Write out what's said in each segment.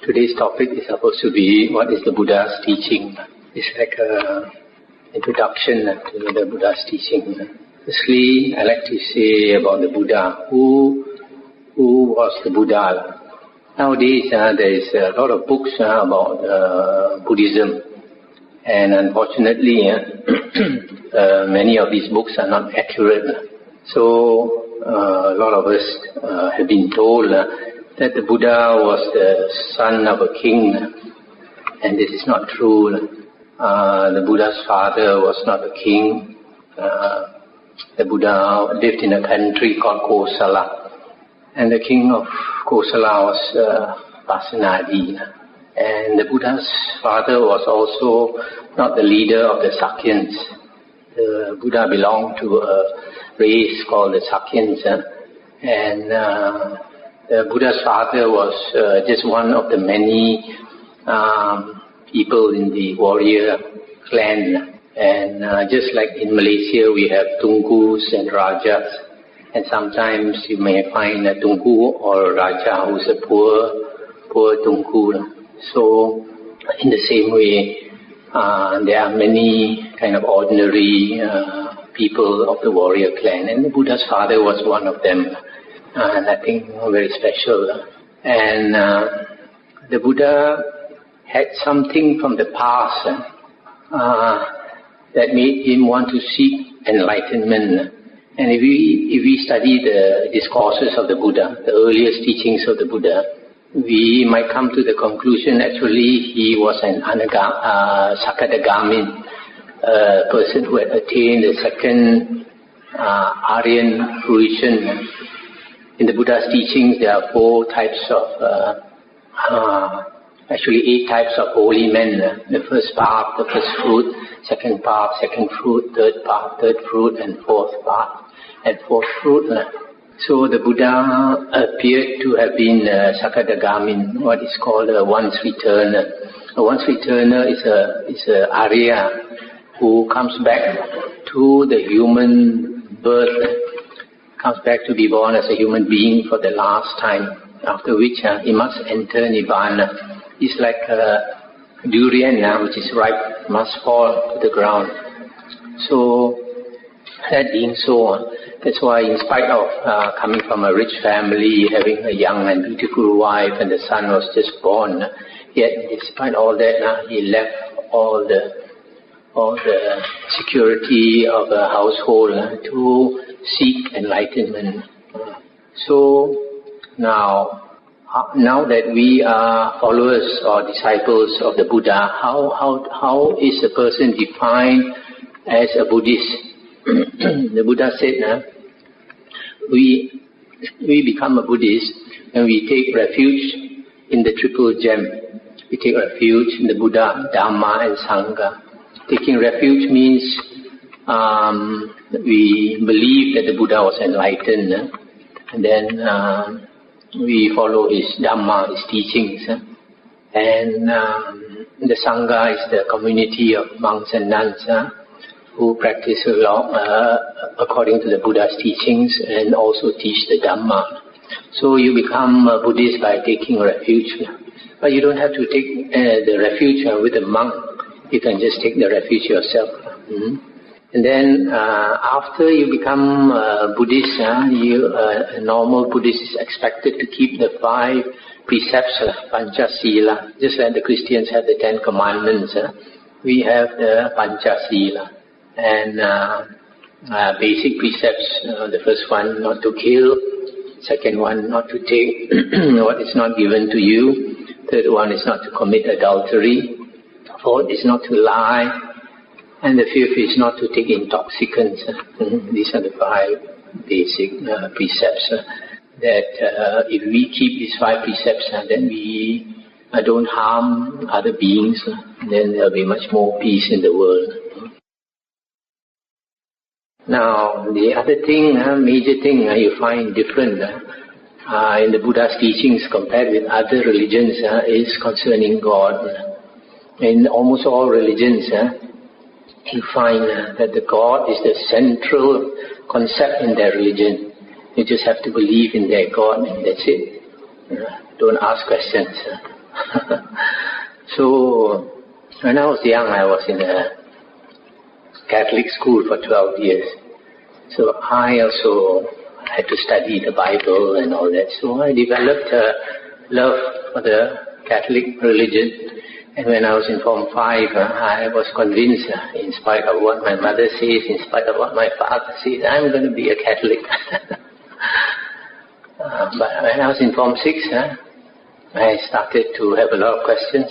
Today's topic is supposed to be what is the Buddha's teaching. It's like an introduction to the Buddha's teaching. Firstly, I like to say about the Buddha. Who was the Buddha? Nowadays, there is a lot of books about Buddhism, and unfortunately, many of these books are not accurate. So, a lot of us have been told that the Buddha was the son of a king, and this is not true. The Buddha's father was not a king. The Buddha lived in a country called Kosala, and the king of Kosala was Pasenadi. And the Buddha's father was also not the leader of the Sakyans. The Buddha belonged to a race called the Sakyans, and the Buddha's father was just one of the many people in the warrior clan. And just like in Malaysia, we have Tungus and Rajas. And sometimes you may find a Tungu or a Raja who's a poor Tungu. So in the same way, there are many kind of ordinary people of the warrior clan. And the Buddha's father was one of them. Nothing very special. And the Buddha had something from the past that made him want to seek enlightenment. And if we study the discourses of the Buddha, the earliest teachings of the Buddha, we might come to the conclusion actually he was an Sakadagamin, a person who had attained the second Aryan fruition. In the Buddha's teachings, there are 8 types of holy men. The first path, the first fruit, second path, second fruit, third path, third fruit, and fourth path, and fourth fruit. So the Buddha appeared to have been Sakadagamin, what is called a once returner. A once returner is a Arya who comes back to the human birth, comes back to be born as a human being for the last time, after which he must enter Nibbana. It's like a durian which is ripe, must fall to the ground. So, that being so, that's why in spite of coming from a rich family, having a young and beautiful wife, and the son was just born, yet despite all that, he left all the security of a household to seek enlightenment. So now that we are followers or disciples of the Buddha, how is a person defined as a Buddhist? The Buddha said, we become a Buddhist when we take refuge in the triple gem. We take refuge in the Buddha, Dhamma, and Sangha. Taking refuge means we believe that the Buddha was enlightened, and then we follow his Dhamma, his teachings, and the Sangha is the community of monks and nuns who practice according to the Buddha's teachings and also teach the Dhamma. So you become a Buddhist by taking refuge, but you don't have to take the refuge with a monk. You can just take the refuge yourself. And then after you become a Buddhist, a normal Buddhist is expected to keep the 5 precepts of Panchasila. Just like the Christians have the 10 commandments, we have the Panchasila. And basic precepts, the first one, not to kill. Second one, not to take what is not given to you. Third one is not to commit adultery. Fourth is not to lie. And the fifth is not to take intoxicants. These are the 5 basic precepts. That if we keep these 5 precepts, then we don't harm other beings, then there will be much more peace in the world. Now, the other thing, major thing you find different in the Buddha's teachings compared with other religions is concerning God. In almost all religions, you find that the God is the central concept in their religion. You just have to believe in their God and that's it. Don't ask questions. So, when I was young, I was in a Catholic school for 12 years. So I also had to study the Bible and all that. So I developed a love for the Catholic religion. And when I was in Form 5, I was convinced, in spite of what my mother says, in spite of what my father says, I'm going to be a Catholic. But when I was in Form 6, I started to have a lot of questions.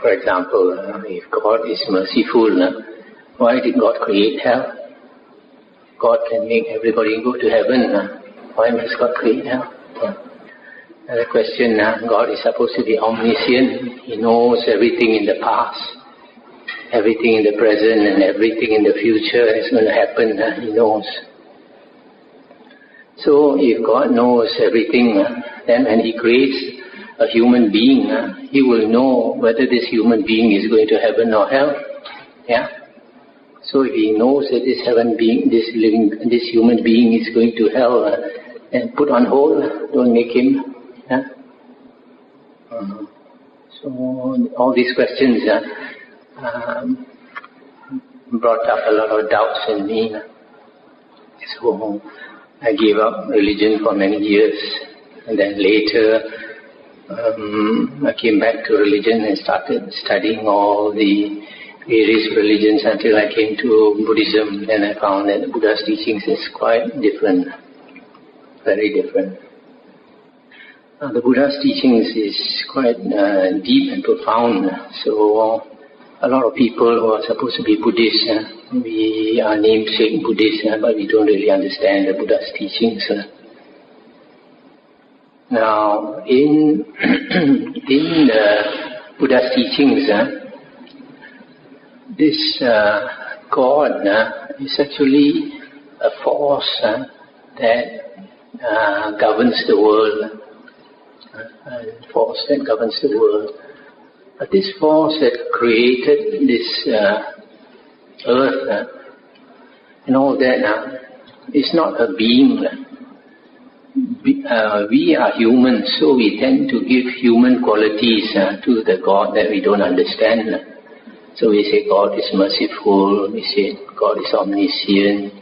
For example, if God is merciful, why did God create hell? God can make everybody go to heaven. Why must God create hell? Another question, God is supposed to be omniscient. He knows everything in the past, everything in the present, and everything in the future is going to happen. He knows. So if God knows everything, then when He creates a human being, He will know whether this human being is going to heaven or hell. Yeah. So if He knows that this human being is going to hell, then put on hold. Don't make him. Yeah. So all these questions brought up a lot of doubts in me. So I gave up religion for many years, and then later I came back to religion and started studying all the various religions until I came to Buddhism. Then I found that Buddha's teachings is quite different, very different. The Buddha's teachings is quite deep and profound. So a lot of people who are supposed to be Buddhists, we are namesake Buddhists, but we don't really understand the Buddha's teachings. Now, in the Buddha's teachings, this God is actually a force that governs the world. A force that governs the world. But this force that created this earth and all that is not a being. We are humans, so we tend to give human qualities to the God that we don't understand. So we say God is merciful, we say God is omniscient,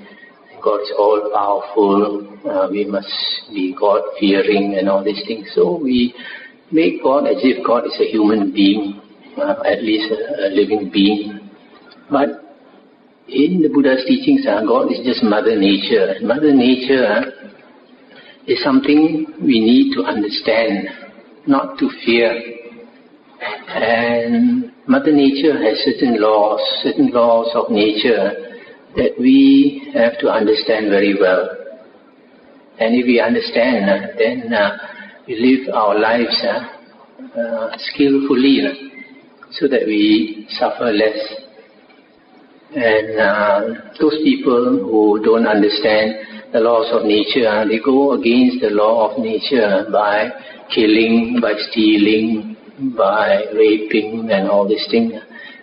God is all-powerful, we must be God-fearing and all these things. So we make God as if God is a human being, at least a living being. But in the Buddha's teachings, God is just Mother Nature. Mother Nature is something we need to understand, not to fear. And Mother Nature has certain laws of nature that we have to understand very well. And if we understand, then we live our lives skillfully so that we suffer less. And those people who don't understand the laws of nature, they go against the law of nature by killing, by stealing, by raping and all these things.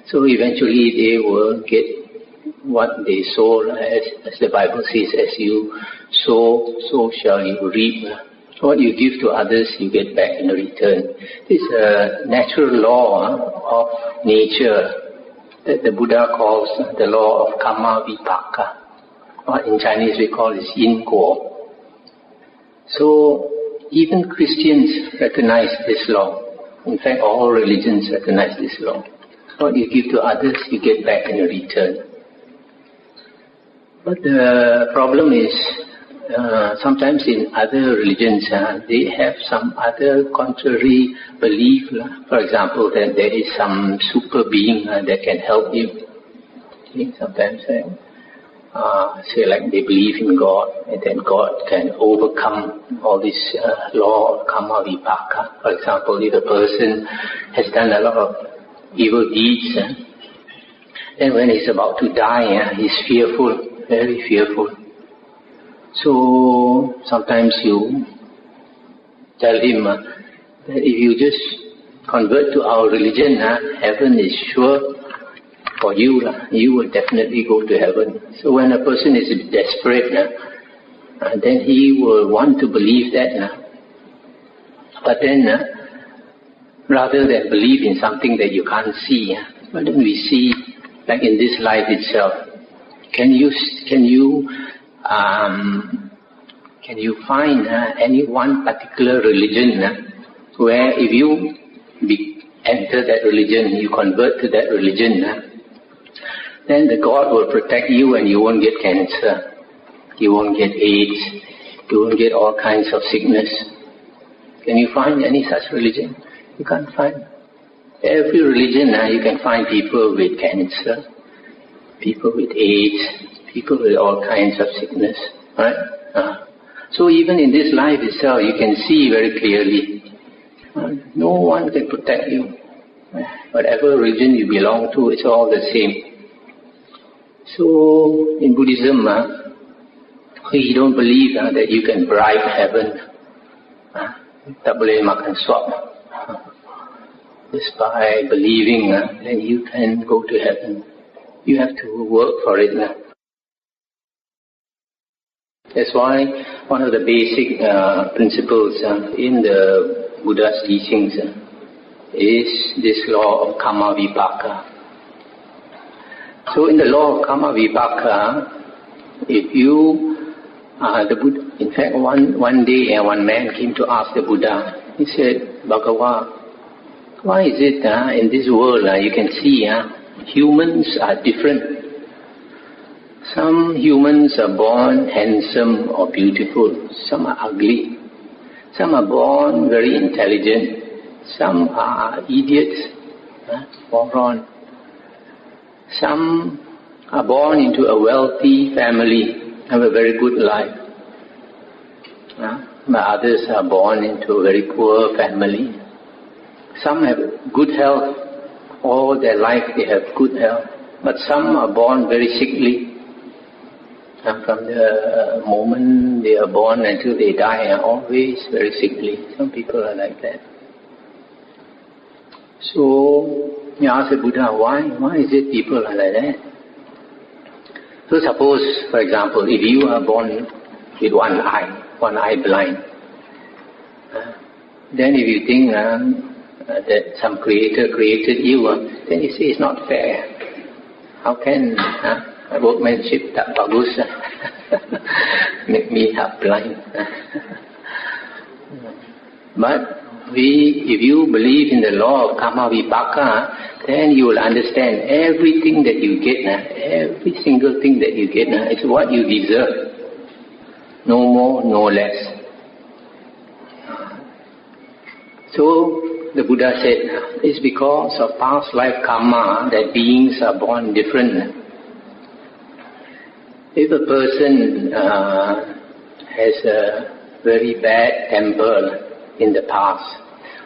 So eventually they will get what they sow, as the Bible says, as you sow, so shall you reap. What you give to others, you get back in return. This is a natural law of nature that the Buddha calls the law of karma vipaka. Or in Chinese we call it yin guo. So even Christians recognize this law. In fact, all religions recognize this law. What you give to others, you get back in return. But the problem is, sometimes in other religions, they have some other contrary belief. For example, that there is some super being that can help you. Sometimes say like they believe in God, and then God can overcome all this law of karma vipaka. For example, if a person has done a lot of evil deeds, then when he's about to die, he's fearful, very fearful. So sometimes you tell him that if you just convert to our religion, heaven is sure for you. You will definitely go to heaven. So when a person is desperate, then he will want to believe that. But then, rather than believe in something that you can't see, but then we see, like in this life itself, can you find any one particular religion where if you enter that religion, you convert to that religion, then the God will protect you and you won't get cancer, you won't get AIDS, you won't get all kinds of sickness. Can you find any such religion? You can't find. Every religion you can find people with cancer, people with AIDS, people with all kinds of sickness, right? So even in this life itself, you can see very clearly, no one can protect you. Whatever religion you belong to, it's all the same. So in Buddhism, we don't believe that you can bribe heaven. Tak boleh makan suap. Just by believing, then you can go to heaven. You have to work for it. That's why one of the basic principles in the Buddha's teachings is this law of karma vipaka. So in the law of karma vipaka, if you, in fact one day one man came to ask the Buddha, he said, Bhagava, why is it in this world you can see humans are different. Some humans are born handsome or beautiful, some are ugly. Some are born very intelligent, some are idiots, moron. Some are born into a wealthy family, have a very good life. But others are born into a very poor family. Some have good health, all their life they have good health. But some are born very sickly. And from the moment they are born until they die are always very sickly. Some people are like that. So you ask the Buddha, why is it people are like that? So suppose, for example, if you are born with one eye blind, then if you think that some creator created you, then you say it's not fair. How can workmanship tak bagus make me half blind? But if you believe in the law of karma vipaka, then you will understand everything that you get, every single thing that you get is what you deserve. No more, no less. So the Buddha said, it's because of past life karma that beings are born different. If a person has a very bad temper in the past,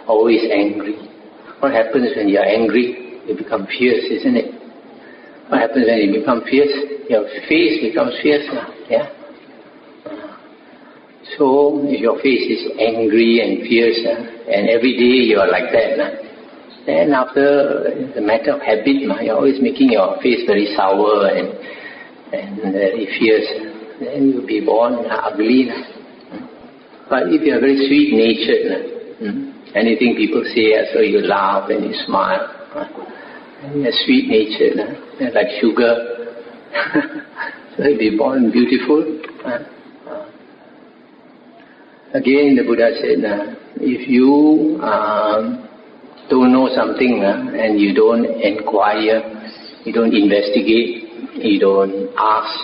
always angry, what happens when you are angry? You become fierce, isn't it? What happens when you become fierce? Your face becomes fierce now, yeah? So if your face is angry and fierce, and every day you are like that, then after the matter of habit, you're always making your face very sour and very fierce, then you'll be born ugly. But if you are very sweet-natured, anything people say, so you laugh and you smile, and you are sweet-natured, like sugar, so you'll be born beautiful. Again, the Buddha said, if you don't know something and you don't inquire, you don't investigate, you don't ask,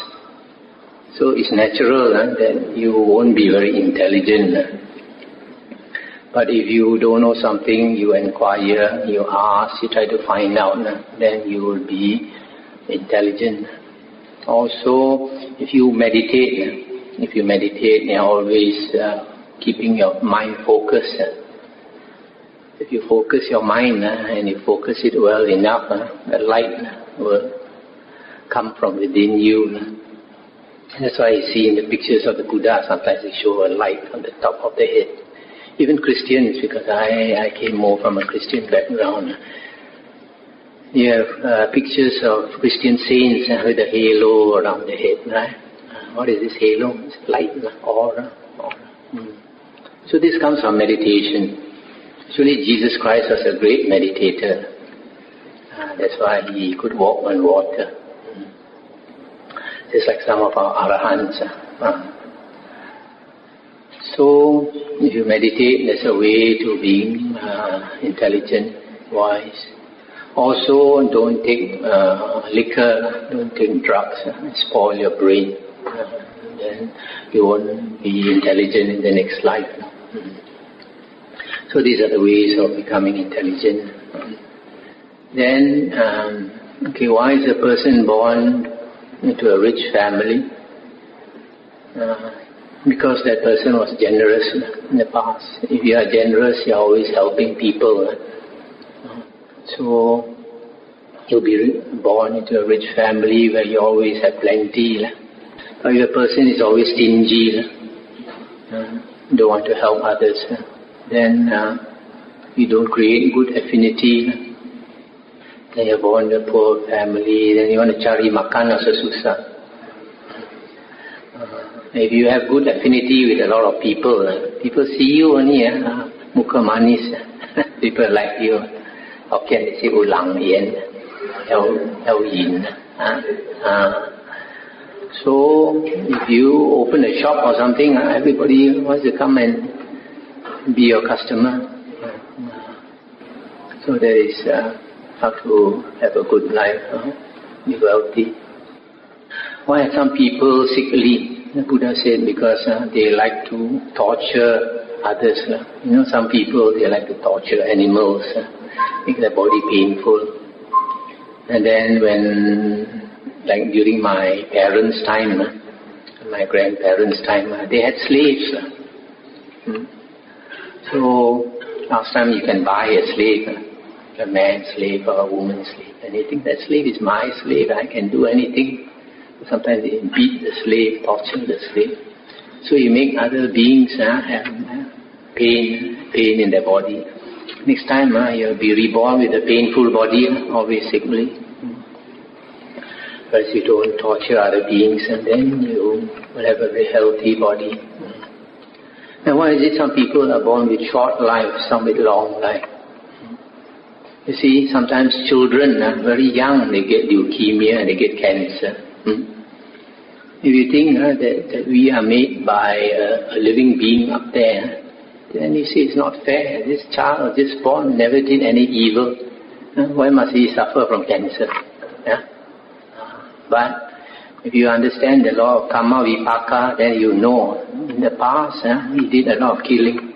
so it's natural that you won't be very intelligent. But if you don't know something, you inquire, you ask, you try to find out, then you will be intelligent. Also, if you meditate, you're always keeping your mind focused. If you focus your mind and you focus it well enough, the light will come from within you. And that's why you see in the pictures of the Buddha, sometimes they show a light on the top of the head. Even Christians, because I came more from a Christian background, you have pictures of Christian saints with a halo around the head, right? What is this halo? It's light, aura. So this comes from meditation. Actually, Jesus Christ was a great meditator. That's why he could walk on water. Just like some of our arahants. So, if you meditate, there's a way to being intelligent, wise. Also, don't take liquor, don't take drugs, spoil your brain. Then you won't be intelligent in the next life. So these are the ways of becoming intelligent. Then, why is a person born into a rich family? Because that person was generous in the past. If you are generous, you are always helping people. So, you'll be born into a rich family where you always have plenty. But if a person is always stingy, don't want to help others, then you don't create good affinity. Then you're born in a poor family, then you want to cari makan also susah. If you have good affinity with a lot of people, people see you only, muka manis, people like you. Hokkien they say ulang yen, el yin. So if you open a shop or something, everybody wants to come and be your customer. So there is how to have a good life, be wealthy. Why are some people sickly? The Buddha said because they like to torture others. Some people, they like to torture animals, make their body painful. And then when, like during my parents' time, my grandparents' time, they had slaves. So last time you can buy a slave, a man's slave or a woman's slave, and they think that slave is my slave, I can do anything. Sometimes they beat the slave, torture the slave. So you make other beings have pain in their body. Next time you'll be reborn with a painful body, always sickly. But if you don't torture other beings, and then you will have a very healthy body. And why is it some people are born with short life, some with long life? You see, sometimes children, very young, they get leukemia and they get cancer. If you think that we are made by a living being up there, then you see it's not fair. This child just born never did any evil. Why must he suffer from cancer? But if you understand the law of karma vipaka, then you know in the past he did a lot of killing.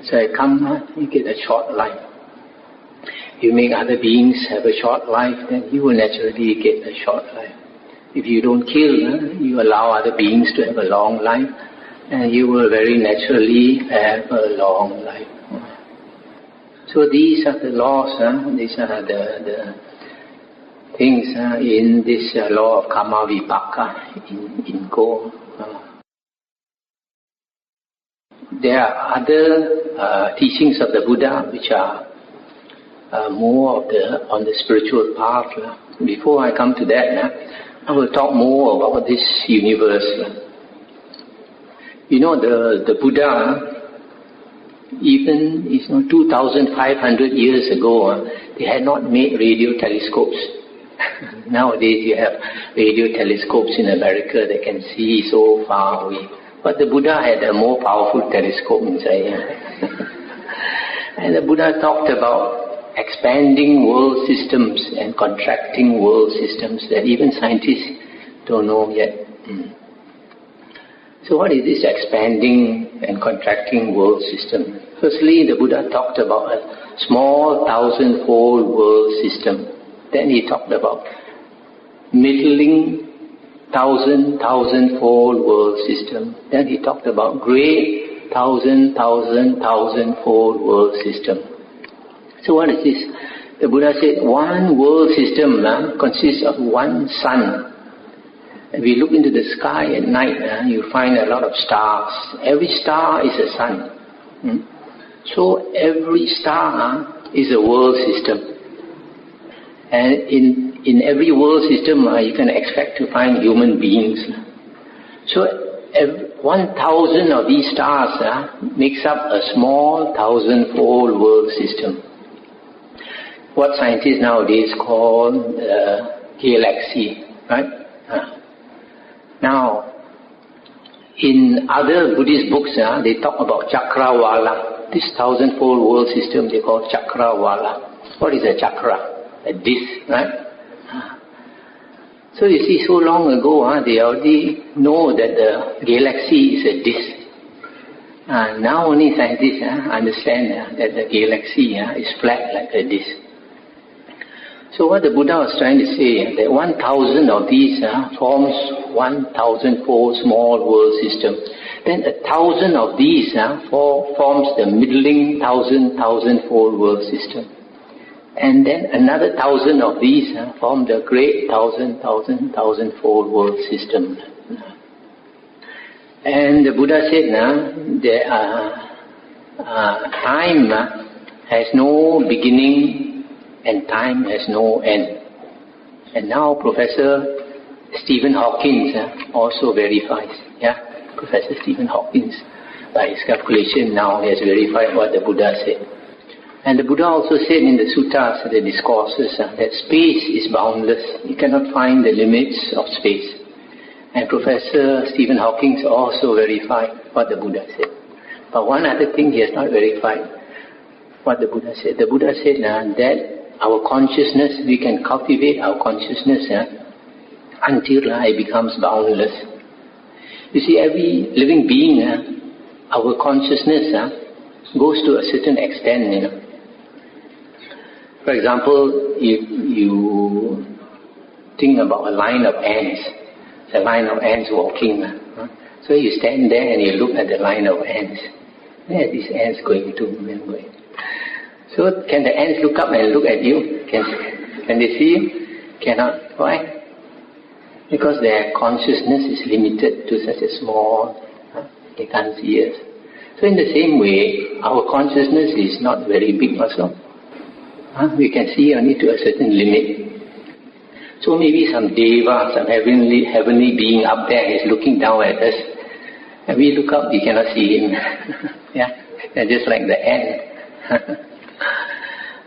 So at karma, you get a short life. You make other beings have a short life, then you will naturally get a short life. If you don't kill, you allow other beings to have a long life, and you will very naturally have a long life. So these are the laws, these are the things in this law of karma vipaka in Go. There are other teachings of the Buddha which are more of on the spiritual path. Before I come to that, I will talk more about this universe. The Buddha, even 2,500 years ago, they had not made radio telescopes. Nowadays you have radio telescopes in America that can see so far away. But the Buddha had a more powerful telescope inside. And the Buddha talked about expanding world systems and contracting world systems that even scientists don't know yet. So what is this expanding and contracting world system? Firstly, the Buddha talked about a small 1,000-fold world system. Then he talked about middling 1,000-fold world system. Then he talked about great 1,000-fold world system. So what is this? The Buddha said one world system consists of one sun. If you look into the sky at night, you find a lot of stars. Every star is a sun. So every star is a world system. And in every world system, you can expect to find human beings. So 1,000 of these stars makes up a small 1,000-fold world system. What scientists nowadays call galaxy, right? Now, in other Buddhist books, they talk about Chakrawala. This 1,000-fold world system they call Chakrawala. What is a chakra? A disc, right? So you see, so long ago, they already know that the galaxy is a disk. Now only scientists understand that the galaxy is flat like a disk. So what the Buddha was trying to say, that 1,000 of these forms 1,000-fold small world system. Then 1,000 of these forms the middling 1,000-fold world system. And then another 1,000 of these form the great 1,000-fold world system. And the Buddha said time has no beginning and time has no end. And now Professor Stephen Hawking also verifies. Professor Stephen Hawking, by his calculation now, has verified what the Buddha said. And the Buddha also said in the suttas, the discourses, that space is boundless. You cannot find the limits of space. And Professor Stephen Hawking also verified what the Buddha said. But one other thing he has not verified, what the Buddha said. The Buddha said that our consciousness, we can cultivate our consciousness until it becomes boundless. You see, every living being, our consciousness goes to a certain extent, For example, you think about a line of ants. It's a line of ants walking. So you stand there and you look at the line of ants. Where are these ants going to? So can the ants look up and look at you? Can they see you? Cannot. Why? Because their consciousness is limited to such a small, they can't see us. So in the same way, our consciousness is not very big also. We can see only to a certain limit. So maybe some deva, some heavenly being up there is looking down at us. And we look up, we cannot see him. Just like the ant.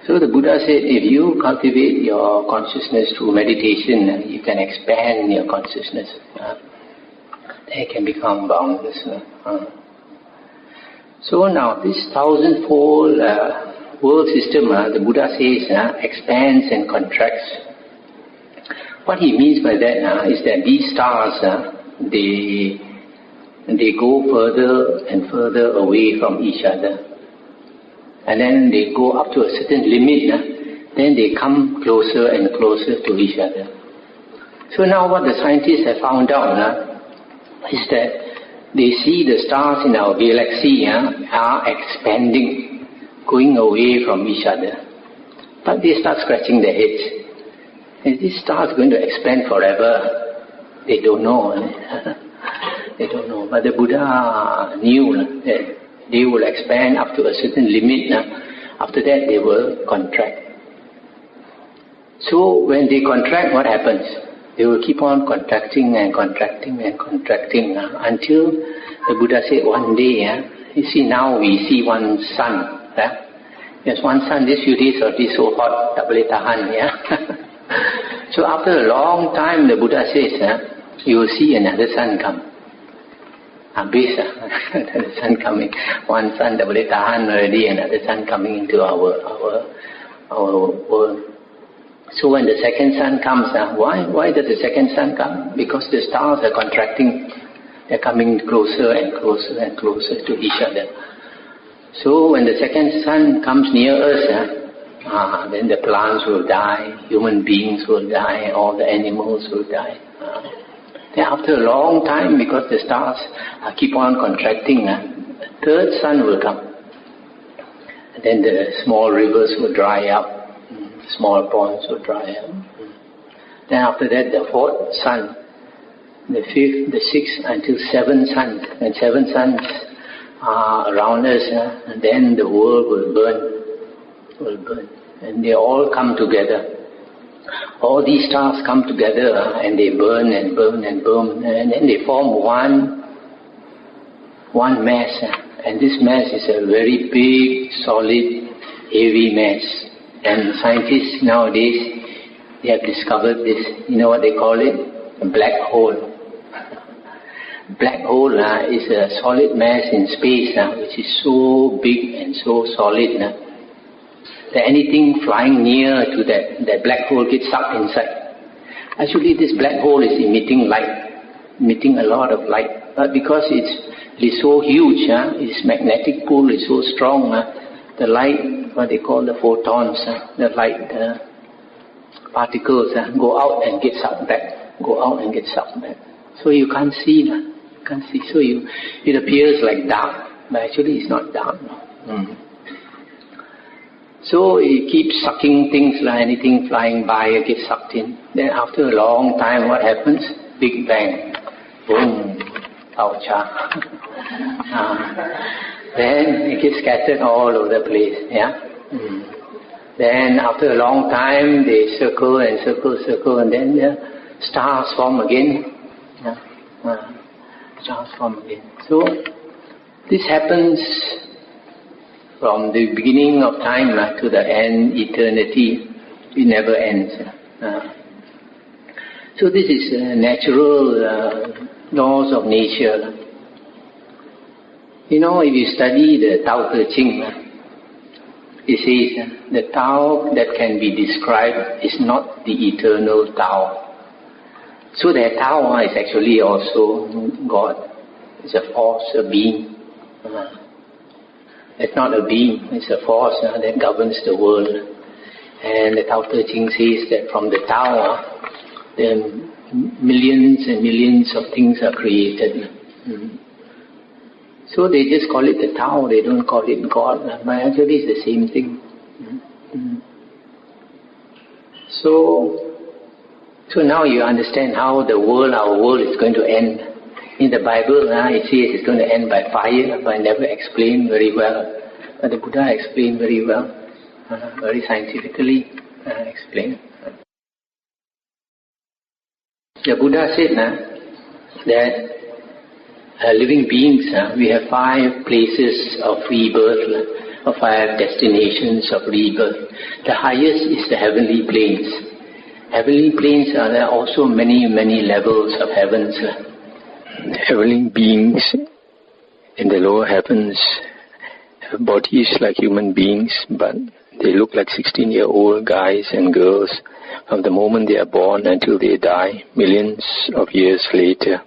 So the Buddha said, if you cultivate your consciousness through meditation, you can expand your consciousness. They can become boundless. So now, this 1,000-fold world system, the Buddha says, expands and contracts. What he means by that is that these stars, they go further and further away from each other. And then they go up to a certain limit, then they come closer and closer to each other. So now what the scientists have found out is that they see the stars in our galaxy are expanding, going away from each other. But they start scratching their heads. Is this star going to expand forever? They don't know. They don't know. But the Buddha knew that they will expand up to a certain limit. After that, they will contract. So when they contract, what happens? They will keep on contracting and contracting and contracting until the Buddha said one day, you see now we see one sun. There's one sun, this few days already so hot, tak boleh tahan. So after a long time, the Buddha says, you will see another sun come. Habis, another sun coming. One sun tak boleh tahan already, another sun coming into our world. So when the second sun comes, why does the second sun come? Because the stars are contracting. They're coming closer and closer and closer to each other. So when the second sun comes near us, then the plants will die, human beings will die, all the animals will die. Then after a long time, because the stars keep on contracting, a third sun will come. And then the small rivers will dry up, small ponds will dry up. Then after that, the fourth sun, the fifth, the sixth, until 7 suns. And 7 suns are around us, and then the world will burn. And they all come together. All these stars come together and they burn and burn and burn, and then they form one one mass, and this mass is a very big, solid, heavy mass. And scientists nowadays, they have discovered this. You know what they call it? A black hole. Black hole is a solid mass in space, which is so big and so solid that anything flying near to that black hole gets sucked inside. Actually, this black hole is emitting light, emitting a lot of light. But because it is so huge, its magnetic pull is so strong, the light, what they call the photons, the light particles go out and get sucked back, go out and get sucked back. So you can't see, can't see. So it appears like dark, but actually it's not dark. So it keeps sucking things, like anything flying by, it gets sucked in. Then after a long time, what happens? Big bang. Boom. Then it gets scattered all over the place. Then after a long time, they circle and circle, and then the stars form again. Stars form again. So this happens from the beginning of time to the end, eternity. It never ends. So this is natural laws of nature. You know, if you study the Tao Te Ching, it says the Tao that can be described is not the eternal Tao. So that Tao is actually also God. It's a force, a being. It's not a being, it's a force that governs the world. And the Tao Te Ching says that from the Tao, the millions and millions of things are created. So they just call it the Tao, they don't call it God, but actually it's the same thing. So now you understand how the world, our world is going to end. In the Bible, it says it's going to end by fire, but never explained very well. But the Buddha explained very well, very scientifically explained. The Buddha said that living beings, we have 5 places of rebirth, or 5 destinations of rebirth. The highest is the heavenly planes. Heavenly planes, there are also many, many levels of heavens. Heavenly beings in the lower heavens have bodies like human beings, but they look like 16-year-old guys and girls from the moment they are born until they die, millions of years later.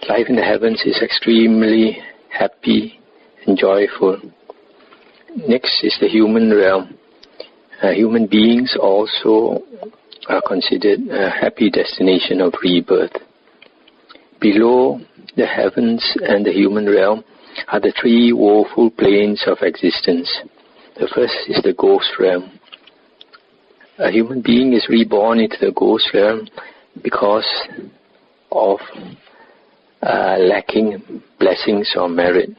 Life in the heavens is extremely happy and joyful. Next is the human realm. Human beings also are considered a happy destination of rebirth. Below the heavens and the human realm are the 3 woeful planes of existence. The first is the ghost realm. A human being is reborn into the ghost realm because of lacking blessings or merit.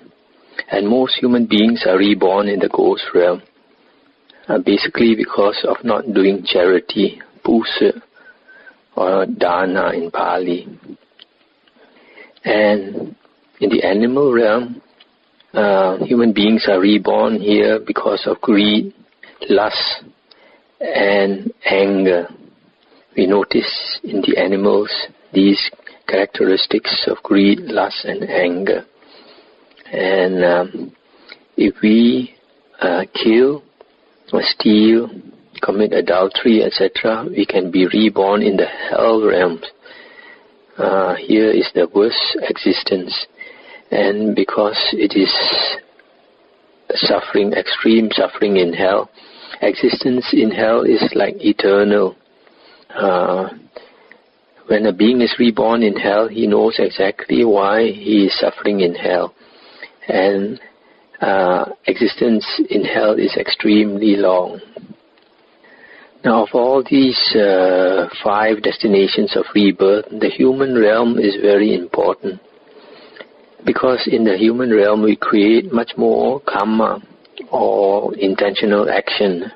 And most human beings are reborn in the ghost realm, basically because of not doing charity, puja, or dana in Pali. And in the animal realm, human beings are reborn here because of greed, lust, and anger. We notice in the animals these characteristics of greed, lust, and anger. And if we kill or steal, commit adultery, etc., we can be reborn in the hell realms. Here is the worst existence, and because it is suffering, extreme suffering in hell, existence in hell is like eternal. When a being is reborn in hell, he knows exactly why he is suffering in hell, and existence in hell is extremely long. Now, of all these 5 destinations of rebirth, the human realm is very important, because in the human realm we create much more karma or intentional action.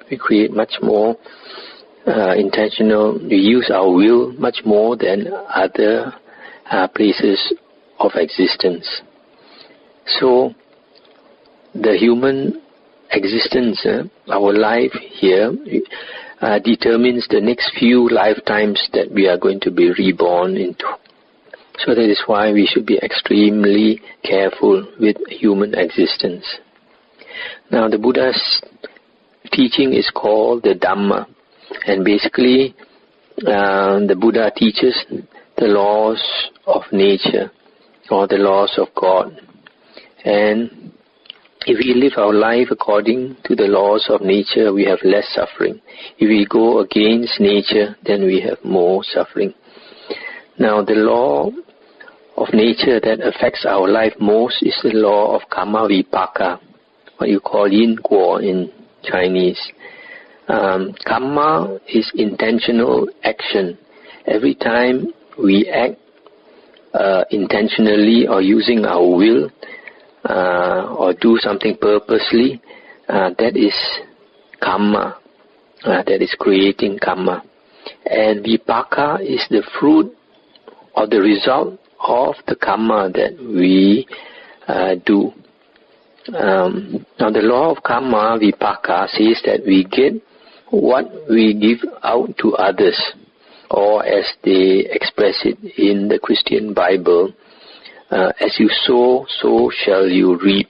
We create much more we use our will much more than other places of existence. So, the human existence, our life here, determines the next few lifetimes that we are going to be reborn into. So that is why we should be extremely careful with human existence. Now, the Buddha's teaching is called the Dhamma, and basically the Buddha teaches the laws of nature or the laws of God. And if we live our life according to the laws of nature, we have less suffering. If we go against nature, then we have more suffering. Now, the law of nature that affects our life most is the law of karma vipaka, what you call yin guo in Chinese. Karma is intentional action. Every time we act intentionally or using our will or do something purposely, that is karma, that is creating karma. And vipaka is the fruit or the result of the karma that we do. Now, the law of karma vipaka says that we get what we give out to others, or as they express it in the Christian Bible, as you sow, so shall you reap.